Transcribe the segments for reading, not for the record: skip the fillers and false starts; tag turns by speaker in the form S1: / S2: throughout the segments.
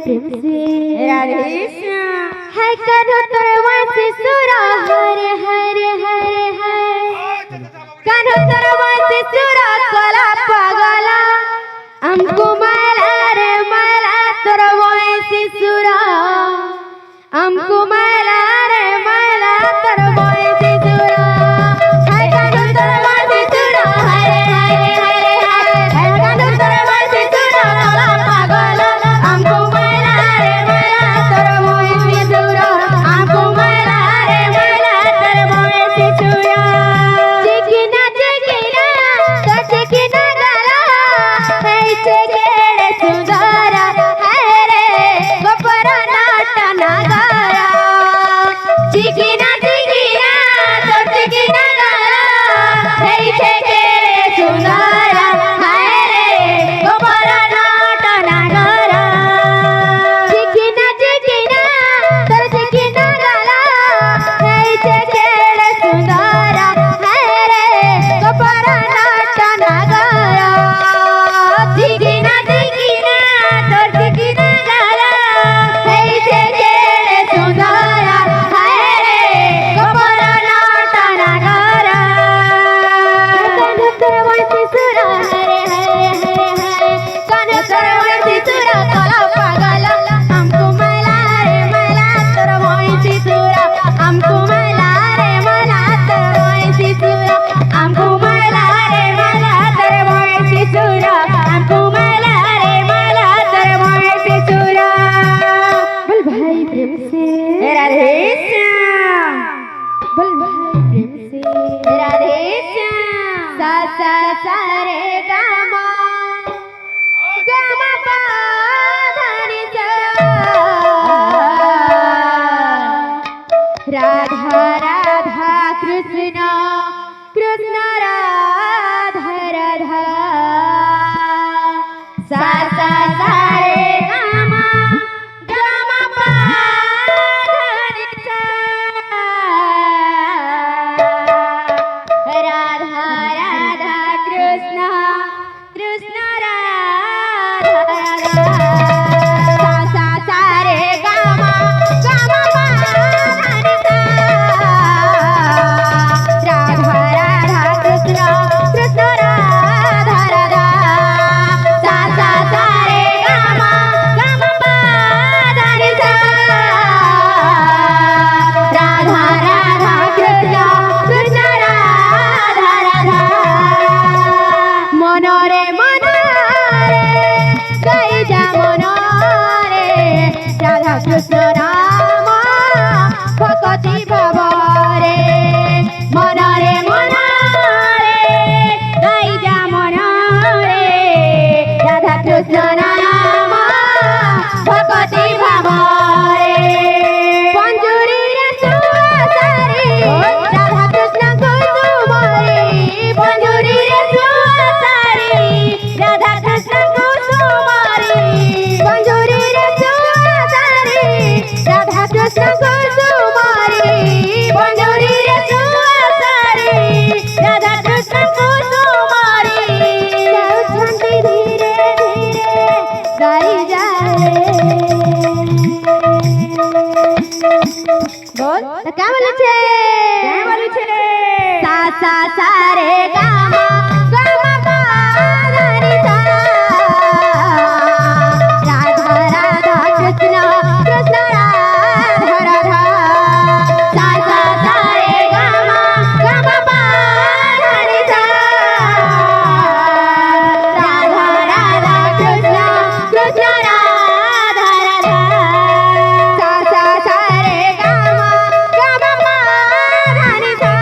S1: प्रेम से
S2: राधे श्याम
S1: है करो तरवासे सुरा हरे हरे हरे हरे करो तरवासे सुरा कला पागला हमको माला रे माला तरवासे सुरा हमको माला रे माला तरवासे सुरा है करो तरवासे सुरा हरे हरे हरे हरे है करो तरवासे सुरा कला पागला हमको माला रे माला तरवासे सुरा हमको माला रे माला तरवासे सुरा चिकिना तो चिकिना गला ऐसे केड़े सुंदरा है रे गोपरा नाटा नगारा चिकिना तो चिकिना गला ऐसे केड़े सुंदरा है रे गोपरा नाटा नगारा चिकिना तो चिकिना गला ऐसे केड़े सुंदरा है रे गोपरा नाटा नगारा चिकिना तो चिकिना गला ऐसे केड़े सुंदरा है रे गोपरा नाटा नगारा कान तरवासे सुरा हरे हरे हरे हरे कान तरवासे सुरा कला पागला हमको मला रे मला तरवासे सुरा हमको मला रे मला तरवासे सुरा हमको मला रे मला तरवासे सुरा हमको मला रे मला तरवासे सुरा बोल भाई प्रेम से
S2: राधे श्याम
S1: बोल भाई प्रेम से
S2: राधे श्याम
S1: सा सा सा रे गामा गामा पा धनि सा राधा राधा कृष्ण कृष्ण राधा राधा सा सा सा रे गामा गामा पा धनि सा राधा राधा कृष्ण कृष्ण राधा राधा सा सा रे गामा गामा पा धनि सा राधा राधा कृष्ण कृष्ण राधा राधा सा सा रे गामा गामा पा धनि सा राधा राधा कृष्ण कृष्ण राधा राधा मनरे मनरे गाई जा मनरे राधा कृष्ण राम भक्ति भावरे मनरे मनरे गाई जा मनरे राधा कृष्ण राम भक्ति भावरे पंजुरी रे सुवासारी राधा कृष्ण कुसुमारी पंजुरी रे सुवासारी राधा कृष्ण कुसुमारी पंजुरी रे सुवासारी राधा कृष्ण कुसुमारी पंजुरी रे सुवासारी राधा कृष्ण कुसुमारी जाऊछंती धीरे धीरे गाई जाए बोल तो क्या बोले छे सा सा सा रे गामा गामा पा धनि सा राधा राधा कृष्ण कृष्ण राधा राधा सा सा सा रे गामा गामा पा धनि सा राधा राधा कृष्ण कृष्ण राधा राधा सा सा सा रे गामा गामा पा धनि सा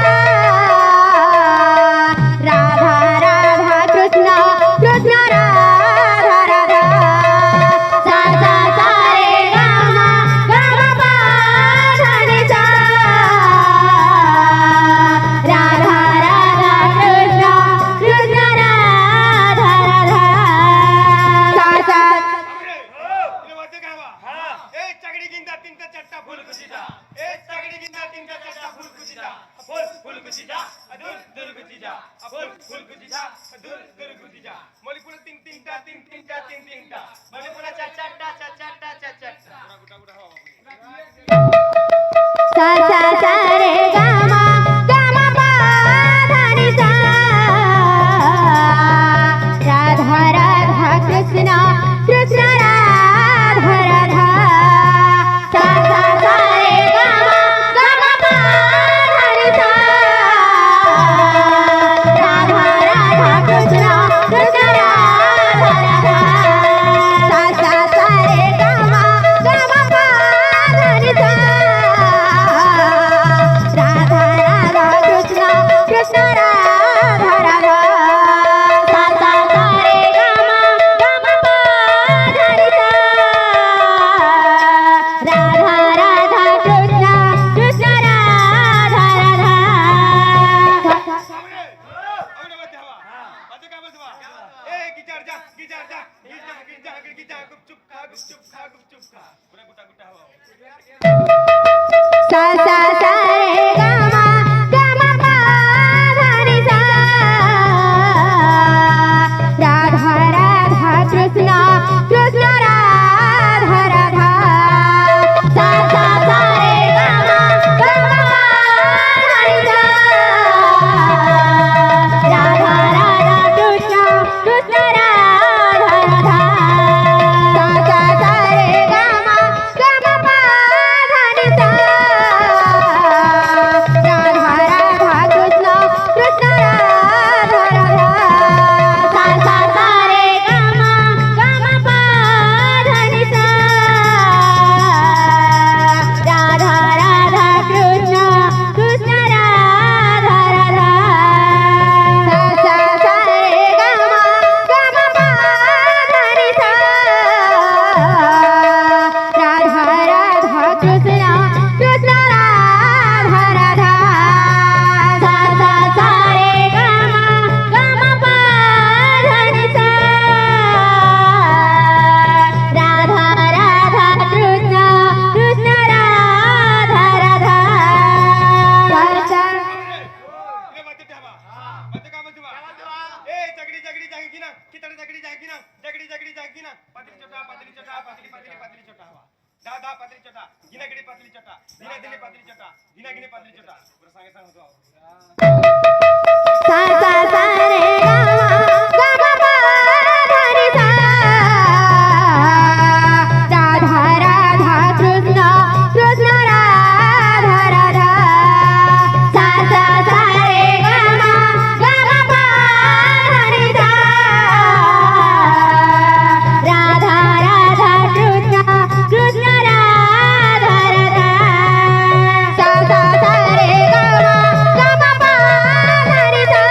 S3: चुप का पुरा गुटा गुटा हो
S1: सा सा सा रे गा मा पा धा नि सा राधा राधा कृष्ण कृष्ण राधा राधा सा सा सा रे गा मा पा धा नि सा राधा राधा कृष्ण कृष्ण राधा राधा सा सा सा रे गा मा पा धा नि सा राधा राधा कृष्ण कृष्ण राधा राधा सा सा सा रे गा मा पा धा नि सा राधा राधा कृष्ण कृष्ण राधा राधा सा सा सा रे गा मा पा धा नि सा राधा राधा कृष्ण कृष्ण राधा राधा सा सा सा रे गा मा पा धा नि सा राधा राधा कृष्ण कृष्ण राधा राधा सा सा
S3: ये मत ठेवा मत का मत ठेवा ए जगडी जगडी जागी ना कितडी जगडी जागी ना जगडी जगडी जागी ना पतली छोटा पतली छोटा पतली पतली पतली छोटा हवा दादा पतली छोटा गिना गिनी पतली छोटा गिना गिनी पतली छोटा गिना गिनी पतली छोटा पुरा सांगे सांग होतो
S1: सा सा सा रे गा मा पा धा नि सा राधा राधा कृष्ण कृष्ण राधा राधा सा सा सा रे गा मा पा धा नि सा राधा राधा कृष्ण कृष्ण राधा राधा सा सा सा रे गा मा पा धा नि सा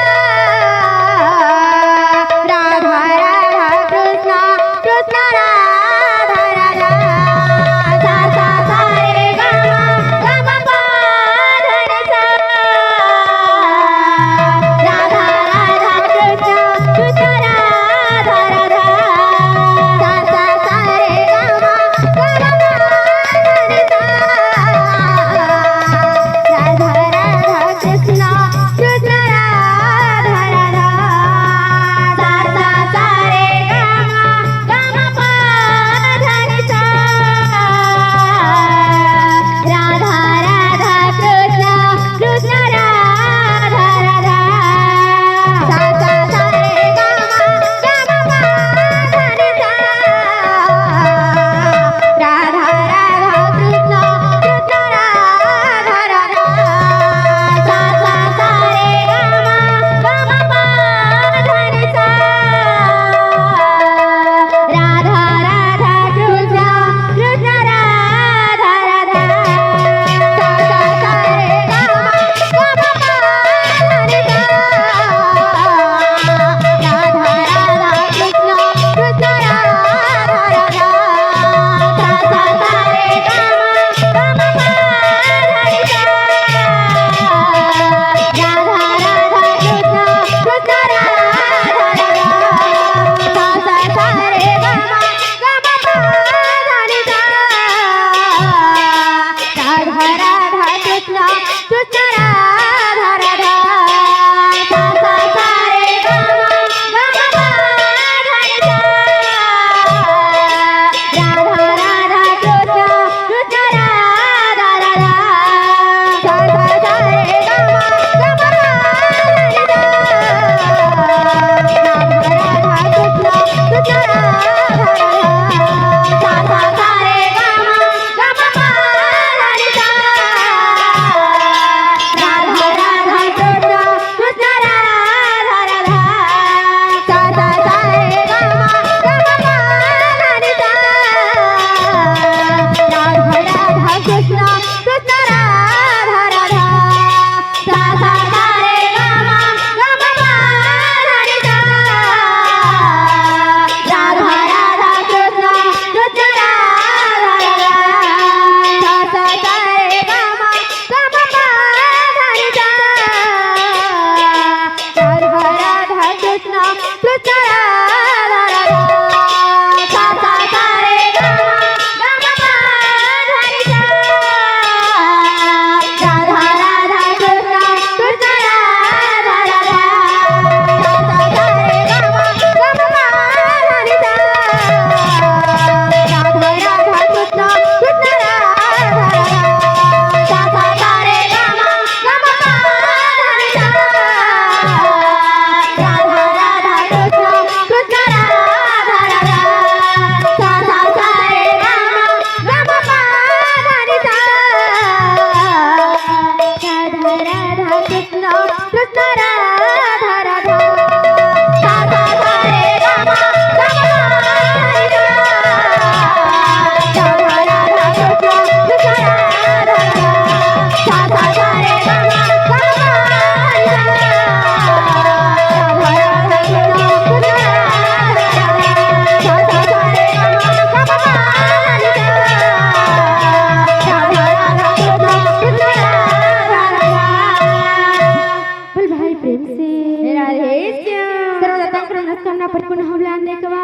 S2: प्रिन्सेस
S1: राधेश्याम
S2: सर्वदत्तांकर नसताना परिपूर्ण हवलान लेखवा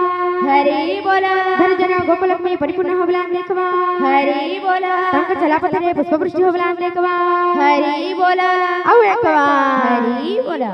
S1: हरी बोला
S2: धनजना गोपलक्ष्मी परिपूर्ण हवलान लेखवा
S1: हरी बोला
S2: तांकर चलापतीने पुष्पवृष्टी हवलान लेखवा
S1: हरी बोला
S2: अहो एकवा
S1: हरी बोला